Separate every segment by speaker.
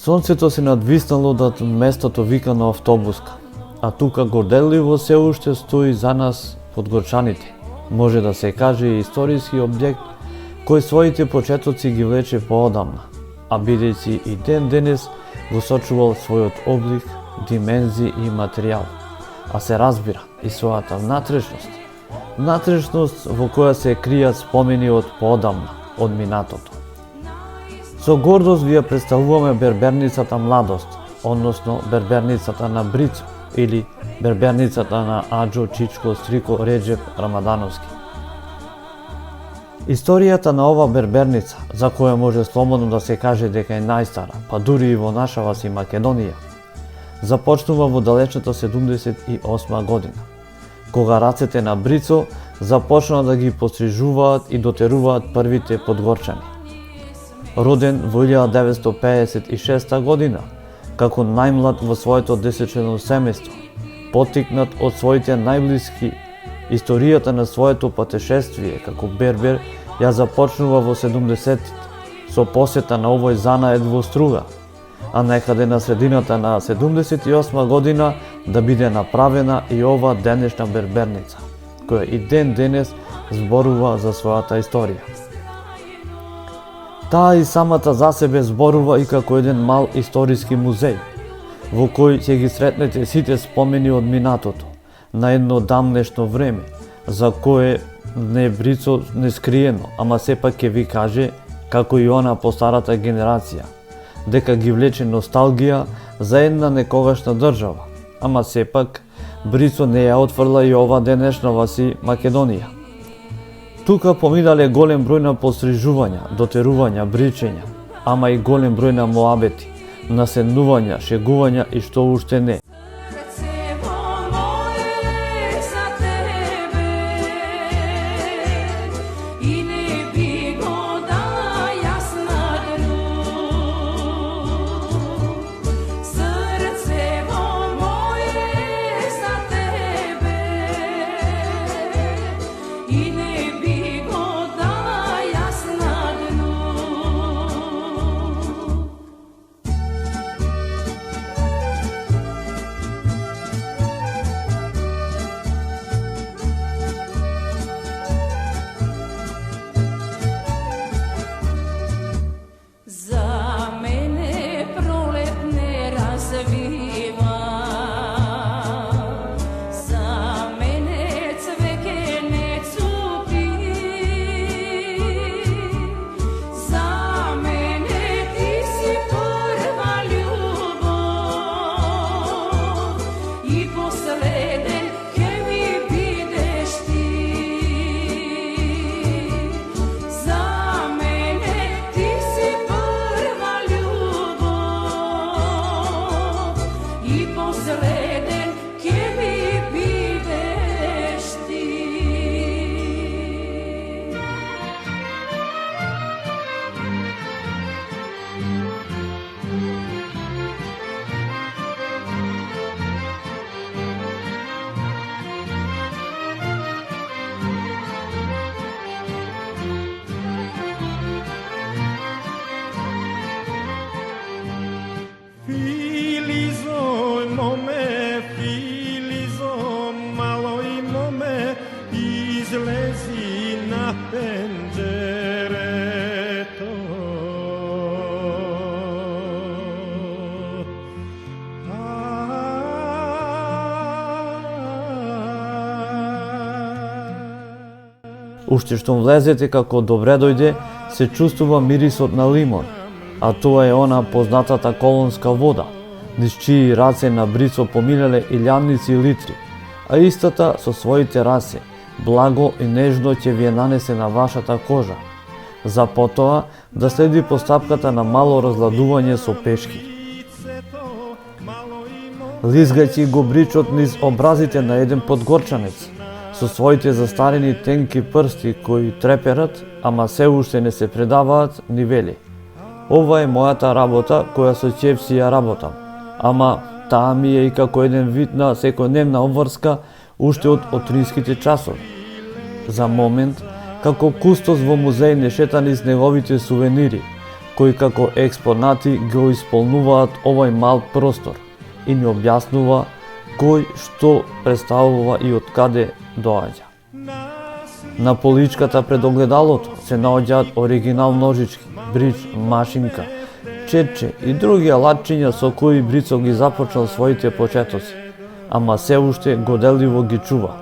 Speaker 1: Сонцето се надвиснало над местото викано Автобуска, а тука горделливо се уште стои за нас подгорчаните. Може да се каже и историски објект кој своите почетоци ги влече поодамна, а бидејќи и ден денес го сочувал својот облик, димензии и материјал, а се разбира и својата внатрешност во која се кријат спомени од поодамна, од минатото. Со гордост ви ја представуваме берберницата Младост, односно берберницата на Брицо или берберницата на Аџо Чичко Стрико Реџеп Рамадановски. Историјата на ова берберница, за која може слободно да се каже дека е најстара, па дури и во нашава си Македонија, започнува во далечната 78 година, кога рацете на Брицо започнаа да ги пострижуваат и дотеруваат првите подгорчани. Роден во 1956 година, како најмлад во своето 10-члено семејство, поттикнат од своите најблиски, историјата на своето патешествие како бербер ја започнува во 70-тите, со посета на овој занает во Струга, а некаде на средината на 78 година да биде направена и ова денешна берберница, која и ден денес зборува за својата историја. Таа и самата за себе зборува и како еден мал историски музеј, во кој ќе ги сретнете сите спомени од минатото, на едно дамнешно време, за кое не Брицо не скриено, ама сепак ќе ви каже, како и она по старата генерација, дека ги влече носталгија за една некогашна држава, ама сепак Брицо не ја отфрла и ова денешнава си Македонија. Тука поминале голем број на пострижувања, дотерувања, бричења, ама и голем број на моабети, наседнувања, шегувања и што уште не. Уште што влезете како добре дојде, се чувствува мирисот на лимон, а тоа е она познатата колонска вода, низ чии раце на Брицо помилеле илјадници литри, а истата со своите раце, благо и нежно ќе ви ја нанесе на вашата кожа, за потоа да следи постапката на мало разладување со пешки. Лизгајќи го бричот низ образите на еден подгорчанец, со своите застарени тенки прсти кои треперат, ама се уште не се предаваат, ни вели: ова е мојата работа која со ќеф си ја работам, ама таа ми е и како еден вид на секојдневна обврска уште од отринските часови. За момент, како кустос во музеј не шета низ неговите сувенири, кои како експонати го исполнуваат овој мал простор и ни објаснува кој што представува и од каде доаѓа. На поличката пред огледалото се наоѓаат оригинал ножички, брич, машинка, четче и други алатчиња со кои Брицо ги започнал своите почетоци, ама се уште годелливо ги чува.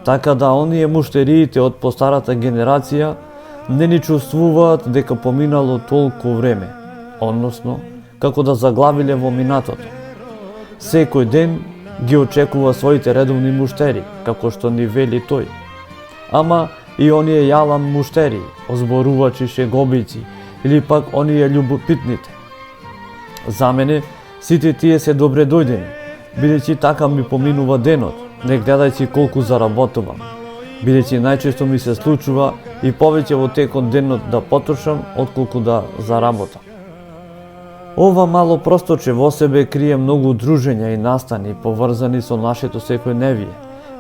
Speaker 1: Така да оние муштериите од постарата генерација не ни чувствуваат дека поминало толку време, односно како да заглавиле во минатото. Секој ден ги очекува своите редовни муштери, како што ни вели тој. Ама и оние јалам муштери, озборувачи, шегобици или пак оние љубопитните. За мене сите тие се добре дојдени, бидејќи така ми поминува денот, не гледајќи колку заработувам, бидејќи најчесто ми се случува и повеќе во текот денот да потрошам отколку да заработам. Ова мало просторче во себе крие многу дружења и настани поврзани со нашето секојдневие,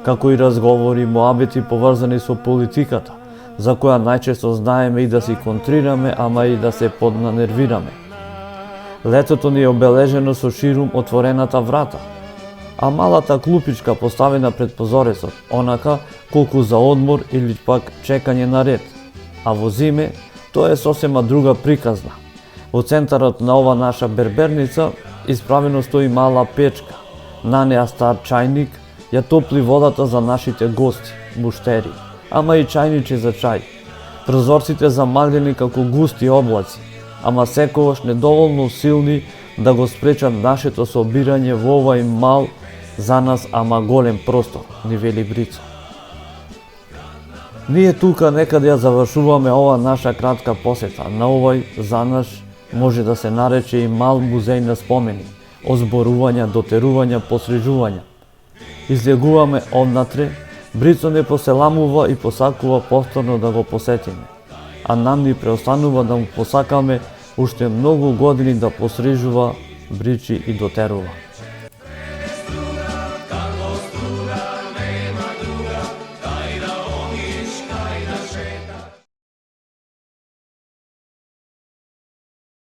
Speaker 1: како и разговори, моабети поврзани со политиката, за која најчесто знаеме и да си контрираме, ама и да се поднанервираме. Летото ни е обележено со ширум отворената врата, а малата клупичка поставена пред позорецот, онака колку за одмор или пак чекање на ред. А во зиме, тоа е сосема друга приказна. Во центарот на ова наша берберница исправено стои мала печка, на неа стар чајник, ја топли водата за нашите гости, муштери, ама и чајниче за чај. Прозорците замаглени како густи облаци, ама секогаш недоволно силни да го спречат нашето собирање во овај мал, за нас ама голем простор, ни вели Брицо. Ние тука некаде ја завршуваме ова наша кратка посета на овај за нас може да се нарече и мал музеј на спомени, озборувања, дотерувања, посрежувања. Излегуваме однатре, Брицо не поселамува и посакува повторно да го посетиме, а нам ни преостанува да му посакаме уште многу години да посрежува, бричи и дотерува.